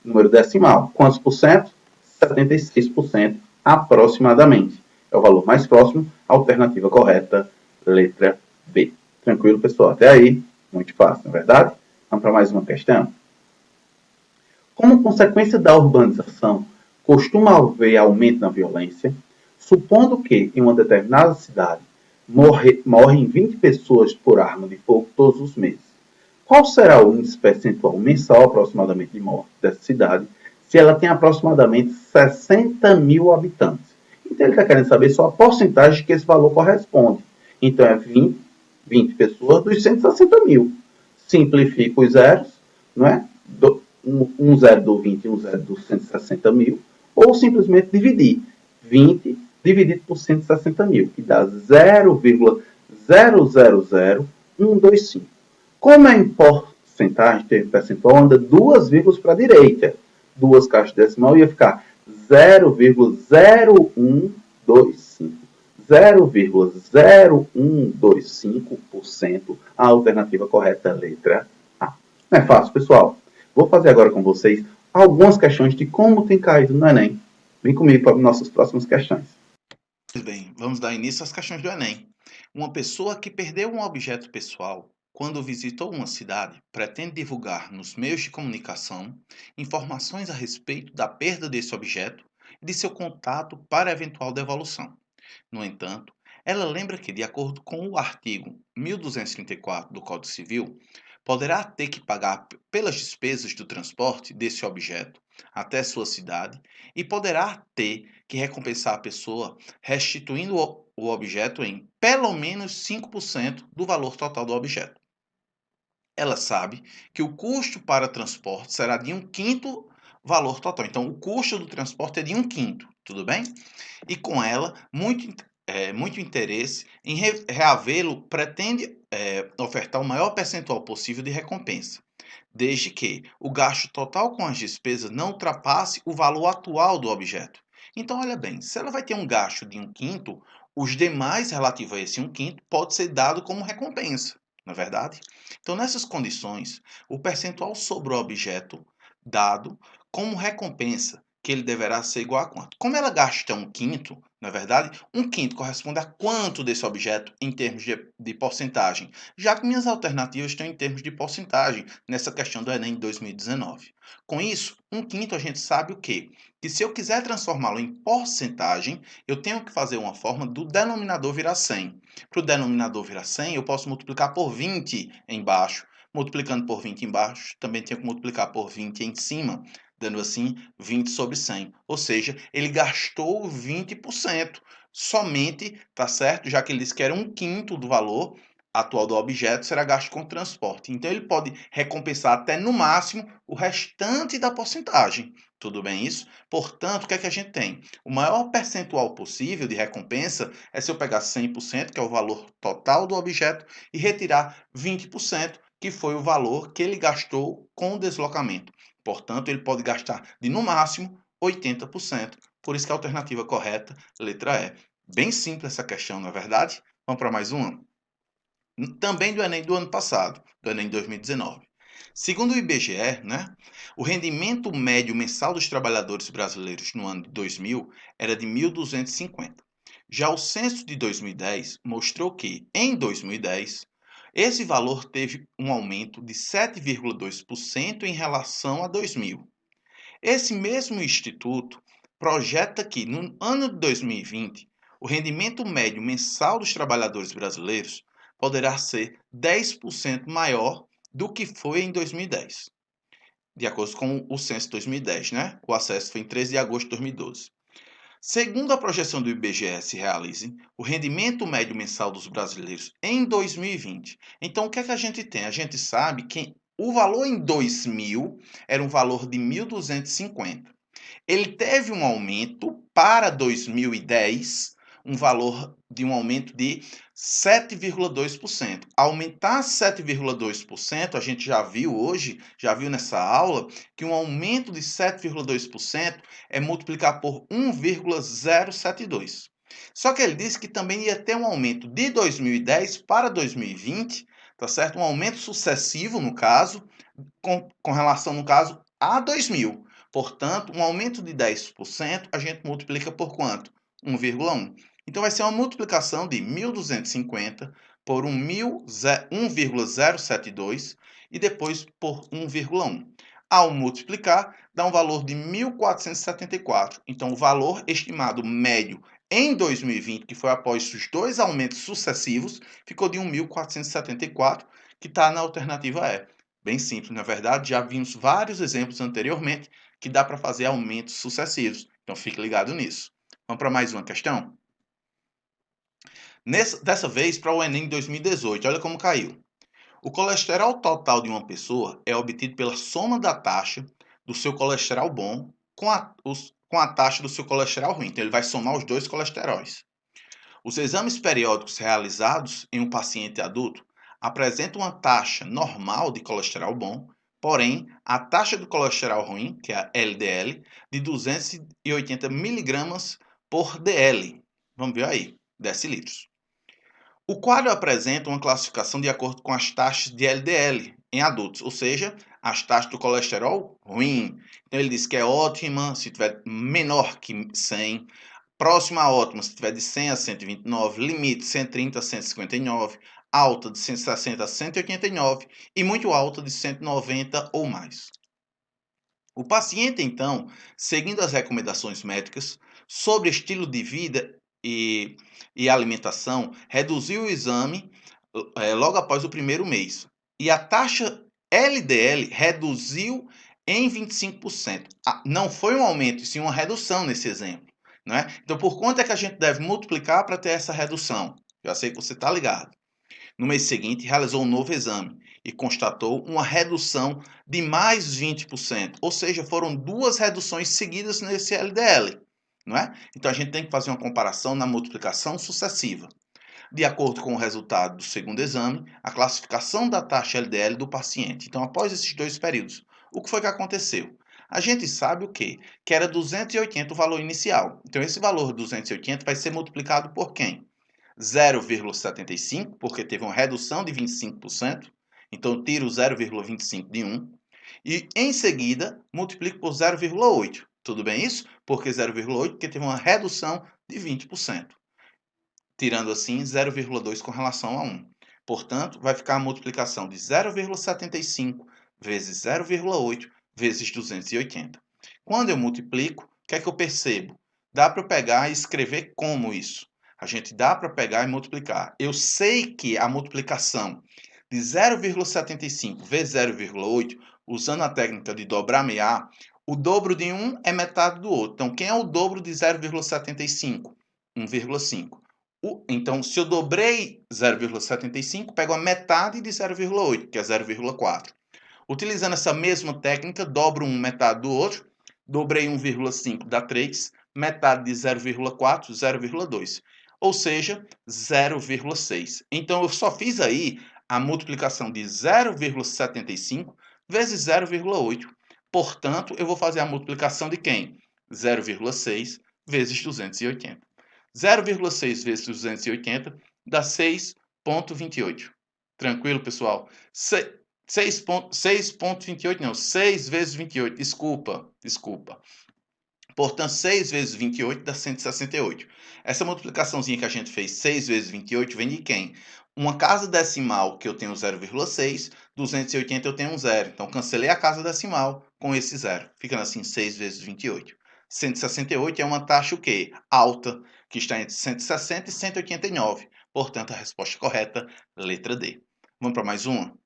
Número decimal. Quantos por cento? 76% aproximadamente. É o valor mais próximo. Alternativa correta, letra B. Tranquilo, pessoal? Até aí, muito fácil, não é verdade? Vamos para mais uma questão. Como consequência da urbanização, costuma haver aumento na violência, supondo que em uma determinada cidade morrem 20 pessoas por arma de fogo todos os meses. Qual será o índice percentual mensal aproximadamente de morte dessa cidade se ela tem aproximadamente 60 mil habitantes? Então ele está querendo saber só a porcentagem que esse valor corresponde. Então é 20 pessoas dos 160 mil. Simplifica os zeros, não é? Um zero do 20 e um zero dos 160 mil, ou simplesmente dividir 20 dividido por 160 mil, que dá 0,000125. Como é em porcentagem, teve percentual, anda duas vírgulas para a direita. Duas caixas decimal ia ficar 0,0125. 0,0125%. A alternativa correta é a letra A. Não é fácil, pessoal? Vou fazer agora com vocês algumas questões de como tem caído no Enem. Vem comigo para nossas próximas questões. Pois bem, vamos dar início às questões do Enem. Uma pessoa que perdeu um objeto pessoal quando visitou uma cidade pretende divulgar nos meios de comunicação informações a respeito da perda desse objeto e de seu contato para eventual devolução. No entanto, ela lembra que, de acordo com o artigo 1234 do Código Civil, poderá ter que pagar pelas despesas do transporte desse objeto até sua cidade e poderá ter que recompensar a pessoa restituindo o objeto em pelo menos 5% do valor total do objeto. Ela sabe que o custo para transporte será de 1/5 valor total. Então, o custo do transporte é de 1/5, tudo bem? E com ela, muito interesse em reavê-lo, pretende ofertar o maior percentual possível de recompensa, desde que o gasto total com as despesas não ultrapasse o valor atual do objeto. Então, olha bem, se ela vai ter um gasto de 1/5, os demais relativos a esse 1/5 pode ser dado como recompensa, não é verdade? Então, nessas condições, o percentual sobre o objeto dado como recompensa, que ele deverá ser igual a quanto? Como ela gasta 1/5, na verdade, 1/5 corresponde a quanto desse objeto em termos de porcentagem? Já que minhas alternativas estão em termos de porcentagem nessa questão do Enem de 2019. Com isso, 1/5 a gente sabe o quê? Que se eu quiser transformá-lo em porcentagem, eu tenho que fazer uma forma do denominador virar 100. Para o denominador virar 100, eu posso multiplicar por 20 embaixo. Multiplicando por 20 embaixo, também tenho que multiplicar por 20 em cima, dando assim 20 sobre 100. Ou seja, ele gastou 20% somente, tá certo? Já que ele disse que era 1/5 do valor atual do objeto será gasto com transporte. Então, ele pode recompensar até no máximo o restante da porcentagem. Tudo bem isso? Portanto, o que é que a gente tem? O maior percentual possível de recompensa é se eu pegar 100%, que é o valor total do objeto, e retirar 20%, que foi o valor que ele gastou com o deslocamento. Portanto, ele pode gastar de, no máximo, 80%. Por isso que a alternativa correta, letra E. Bem simples essa questão, não é verdade? Vamos para mais uma? Também do Enem do ano passado, do Enem 2019. Segundo o IBGE, o rendimento médio mensal dos trabalhadores brasileiros no ano de 2000 era de 1.250. Já o censo de 2010 mostrou que, em 2010, esse valor teve um aumento de 7,2% em relação a 2000. Esse mesmo instituto projeta que, no ano de 2020, o rendimento médio mensal dos trabalhadores brasileiros poderá ser 10% maior do que foi em 2010, de acordo com o censo de 2010, O acesso foi em 13 de agosto de 2012. Segundo a projeção do IBGE se realize, o rendimento médio mensal dos brasileiros em 2020. Então, o que é que a gente tem? A gente sabe que o valor em 2000 era um valor de 1.250. Ele teve um aumento para 2010, um aumento de 7,2%. Aumentar 7,2%, a gente já viu hoje, já viu nessa aula, que um aumento de 7,2% é multiplicar por 1,072. Só que ele disse que também ia ter um aumento de 2010 para 2020, tá certo? Um aumento sucessivo, no caso, com relação, no caso, a 2000. Portanto, um aumento de 10%, a gente multiplica por quanto? 1,1. Então, vai ser uma multiplicação de 1.250 por 1,072 e depois por 1,1. Ao multiplicar, dá um valor de 1.474. Então, o valor estimado médio em 2020, que foi após os dois aumentos sucessivos, ficou de 1.474, que está na alternativa E. Bem simples, na verdade, já vimos vários exemplos anteriormente que dá para fazer aumentos sucessivos. Então, fique ligado nisso. Vamos para mais uma questão? Dessa vez, para o Enem 2018, olha como caiu. O colesterol total de uma pessoa é obtido pela soma da taxa do seu colesterol bom com a taxa do seu colesterol ruim. Então, ele vai somar os dois colesteróis. Os exames periódicos realizados em um paciente adulto apresentam uma taxa normal de colesterol bom, porém, a taxa do colesterol ruim, que é a LDL, de 280 miligramas por DL. Vamos ver aí, decilitros. O quadro apresenta uma classificação de acordo com as taxas de LDL em adultos, ou seja, as taxas do colesterol ruim. Então, ele diz que é ótima se tiver menor que 100, próxima a ótima se tiver de 100 a 129, limite 130 a 159, alta de 160 a 189 e muito alta de 190 ou mais. O paciente, então, seguindo as recomendações médicas sobre estilo de vida e alimentação, reduziu o exame logo após o primeiro mês. E a taxa LDL reduziu em 25%. Não foi um aumento, e sim uma redução nesse exemplo. Então, por quanto é que a gente deve multiplicar para ter essa redução? Já sei que você está ligado. No mês seguinte, realizou um novo exame e constatou uma redução de mais 20%. Ou seja, foram duas reduções seguidas nesse LDL. Então, a gente tem que fazer uma comparação na multiplicação sucessiva. De acordo com o resultado do segundo exame, a classificação da taxa LDL do paciente. Então, após esses dois períodos, o que foi que aconteceu? A gente sabe o quê? Que era 280 o valor inicial. Então, esse valor 280 vai ser multiplicado por quem? 0,75, porque teve uma redução de 25%. Então, tiro 0,25 de 1. E, em seguida, multiplico por 0,8. Tudo bem isso? Porque 0,8, porque teve uma redução de 20%. Tirando assim 0,2 com relação a 1. Portanto, vai ficar a multiplicação de 0,75 vezes 0,8 vezes 280. Quando eu multiplico, o que é que eu percebo? Dá para eu pegar e escrever como isso? A gente dá para pegar e multiplicar. Eu sei que a multiplicação de 0,75 vezes 0,8, usando a técnica de dobrar-mear, o dobro de um é metade do outro. Então, quem é o dobro de 0,75? 1,5. Então, se eu dobrei 0,75, pego a metade de 0,8, que é 0,4. Utilizando essa mesma técnica, dobro um metade do outro, Dobrei 1,5 dá 3, metade de 0,4, 0,2. Ou seja, 0,6. Então, eu só fiz aí a multiplicação de 0,75 vezes 0,8. Portanto, eu vou fazer a multiplicação de quem? 0,6 vezes 280. 0,6 vezes 280 dá 6,28. Tranquilo, pessoal? 6,28 não, 6 vezes 28, desculpa. Portanto, 6 vezes 28 dá 168. Essa multiplicaçãozinha que a gente fez, 6 vezes 28, vem de quem? Uma casa decimal que eu tenho 0,6, 280 eu tenho um zero. Então, cancelei a casa decimal com esse zero. Ficando assim, 6 vezes 28. 168 é uma taxa o quê? Alta, que está entre 160 e 189. Portanto, a resposta correta, letra D. Vamos para mais uma?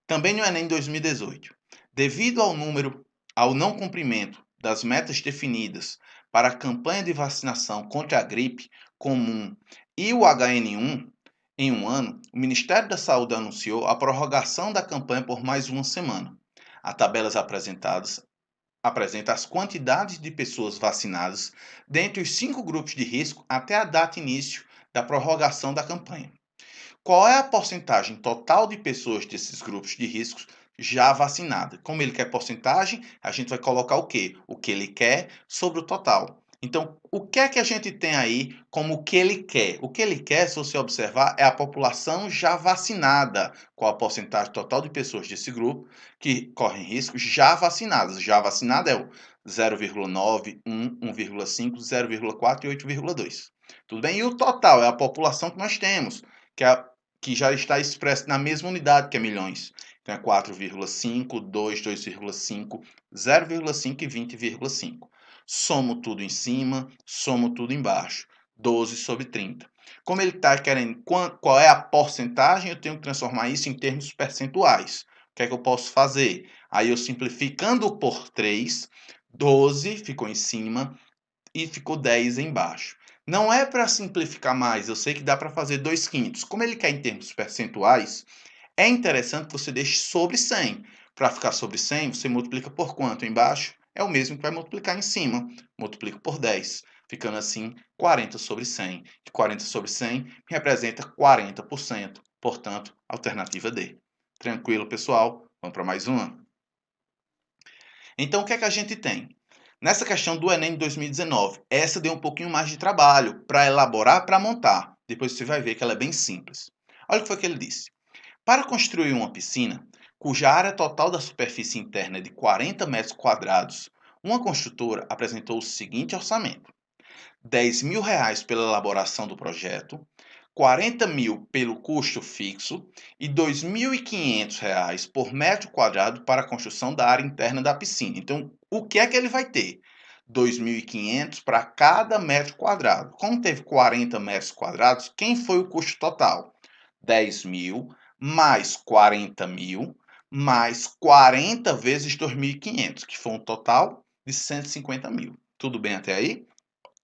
Também no Enem 2018. Devido ao não cumprimento das metas definidas para a campanha de vacinação contra a gripe comum e o HN1 em um ano, o Ministério da Saúde anunciou a prorrogação da campanha por mais uma semana. As tabelas apresentadas apresenta as quantidades de pessoas vacinadas dentre os 5 grupos de risco até a data início da prorrogação da campanha. Qual é a porcentagem total de pessoas desses grupos de riscos já vacinadas? Como ele quer porcentagem, a gente vai colocar o quê? O que ele quer sobre o total. Então, o que é que a gente tem aí como o que ele quer? O que ele quer, se você observar, é a população já vacinada. Qual a porcentagem total de pessoas desse grupo que correm risco já vacinadas? Já vacinada é o 0,9, 1, 1,5, 0,4 e 8,2. Tudo bem? E o total é a população que nós temos, que já está expresso na mesma unidade, que é milhões. Então, é 4,5, 2, 2,5, 0,5 e 20,5. Somo tudo em cima, somo tudo embaixo. 12 sobre 30. Como ele está querendo qual é a porcentagem, eu tenho que transformar isso em termos percentuais. O que é que eu posso fazer? Aí eu simplificando por 3, 12 ficou em cima e ficou 10 embaixo. Não é para simplificar mais, eu sei que dá para fazer 2/5. Como ele quer em termos percentuais, é interessante que você deixe sobre 100. Para ficar sobre 100, você multiplica por quanto embaixo? É o mesmo que vai multiplicar em cima. Multiplico por 10, ficando assim 40 sobre 100. E 40 sobre 100 representa 40%. Portanto, alternativa D. Tranquilo, pessoal? Vamos para mais uma? Então, o que é que a gente tem? Nessa questão do Enem de 2019, essa deu um pouquinho mais de trabalho para elaborar, para montar. Depois você vai ver que ela é bem simples. Olha o que foi que ele disse. Para construir uma piscina, cuja área total da superfície interna é de 40 metros quadrados, uma construtora apresentou o seguinte orçamento: R$ 10.000 pela elaboração do projeto, 40 mil pelo custo fixo e R$ 2.500 por metro quadrado para a construção da área interna da piscina. Então, o que é que ele vai ter? 2.500 para cada metro quadrado. Como teve 40 metros quadrados, quem foi o custo total? 10.000 mais 40.000 mais 40 vezes 2.500, que foi um total de 150.000. Tudo bem até aí?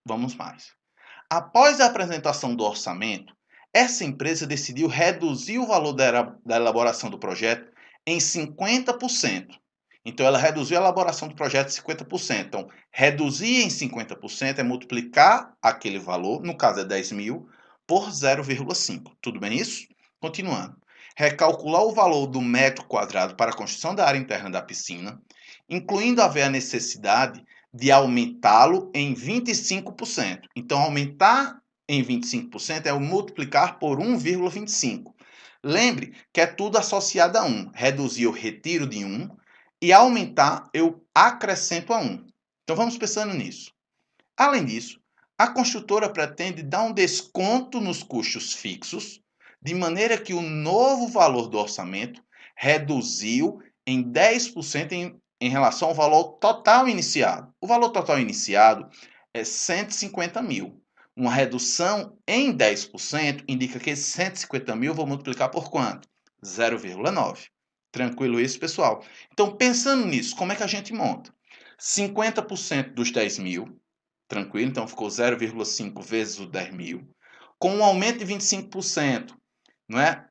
Vamos mais. Após a apresentação do orçamento, essa empresa decidiu reduzir o valor da elaboração do projeto em 50%. Então, ela reduziu a elaboração do projeto em 50%. Então, reduzir em 50% é multiplicar aquele valor, no caso é 10.000, por 0,5. Tudo bem isso? Continuando. Recalcular o valor do metro quadrado para a construção da área interna da piscina, incluindo haver a necessidade de aumentá-lo em 25%. Então, aumentar em 25% é o multiplicar por 1,25. Lembre que é tudo associado a 1. Reduzir, eu retiro de 1. E aumentar, eu acrescento a 1. Então, vamos pensando nisso. Além disso, a construtora pretende dar um desconto nos custos fixos, de maneira que o novo valor do orçamento reduziu em 10% em relação ao valor total iniciado. O valor total iniciado é 150.000. Uma redução em 10% indica que esses 150.000 eu vou multiplicar por quanto? 0,9. Tranquilo isso, pessoal? Então, pensando nisso, como é que a gente monta? 50% dos 10.000, tranquilo, então ficou 0,5 vezes o 10.000, com um aumento de 25%, não é?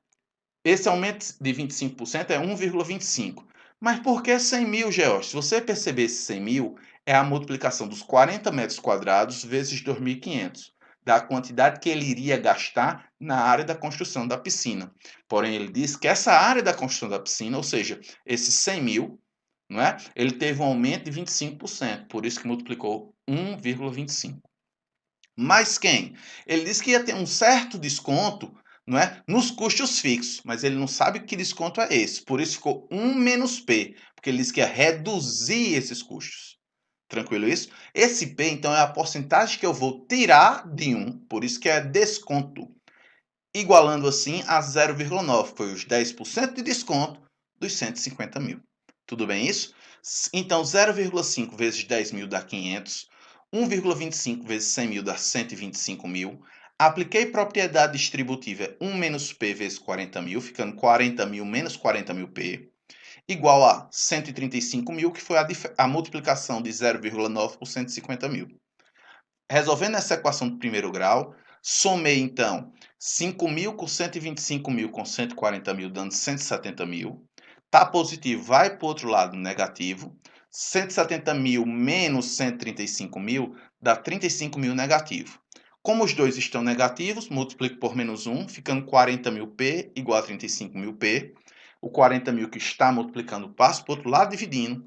Esse aumento de 25% é 1,25. Mas por que 100 mil, George? Se você perceber esse 100 mil, é a multiplicação dos 40 metros quadrados vezes 2.500, da quantidade que ele iria gastar na área da construção da piscina. Porém, ele diz que essa área da construção da piscina, ou seja, esses 100 mil, não é? Ele teve um aumento de 25%, por isso que multiplicou 1,25. Mas quem? Ele disse que ia ter um certo desconto, não é, nos custos fixos, mas ele não sabe que desconto é esse. Por isso ficou 1 menos P, porque ele disse que ia reduzir esses custos. Tranquilo isso? Esse P, então, é a porcentagem que eu vou tirar de 1, por isso que é desconto. Igualando assim a 0,9, foi os 10% de desconto dos 150 mil. Tudo bem isso? Então, 0,5 vezes 10 mil dá 500. 1,25 vezes 100 mil dá 125 mil. Apliquei propriedade distributiva 1 menos P vezes 40 mil, ficando 40 mil menos 40 mil P, igual a 135 mil, que foi a multiplicação de 0,9 por 150 mil. Resolvendo essa equação do primeiro grau, somei então 5 mil com 125 mil com 140 mil, dando 170 mil. Tá positivo, vai para o outro lado, negativo. 170 mil menos 135 mil dá 35 mil negativo. Como os dois estão negativos, multiplico por menos 1, ficando 40 mil P igual a 35 mil P. O 40 mil que está multiplicando passo para o outro lado, dividindo.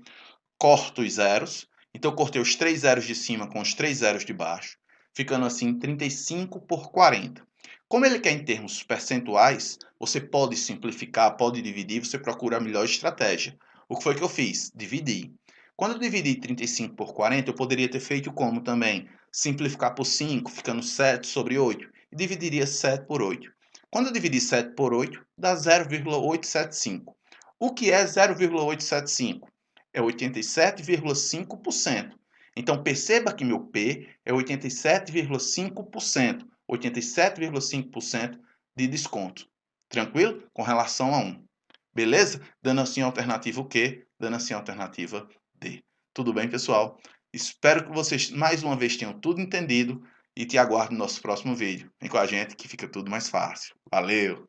Corto os zeros. Então, eu cortei os 3 zeros de cima com os 3 zeros de baixo, ficando assim 35 por 40. Como ele quer em termos percentuais, você pode simplificar, pode dividir, você procura a melhor estratégia. O que foi que eu fiz? Dividi. Quando eu dividi 35 por 40, eu poderia ter feito como também? Simplificar por 5, ficando 7 sobre 8. E dividiria 7 por 8. Quando eu dividir 7 por 8, dá 0,875. O que é 0,875? É 87,5%. Então, perceba que meu P é 87,5%. 87,5% de desconto. Tranquilo? Com relação a 1. Beleza? Dando assim a alternativa o quê? Dando assim a alternativa D. Tudo bem, pessoal? Espero que vocês mais uma vez tenham tudo entendido e te aguardo no nosso próximo vídeo. Vem com a gente que fica tudo mais fácil. Valeu!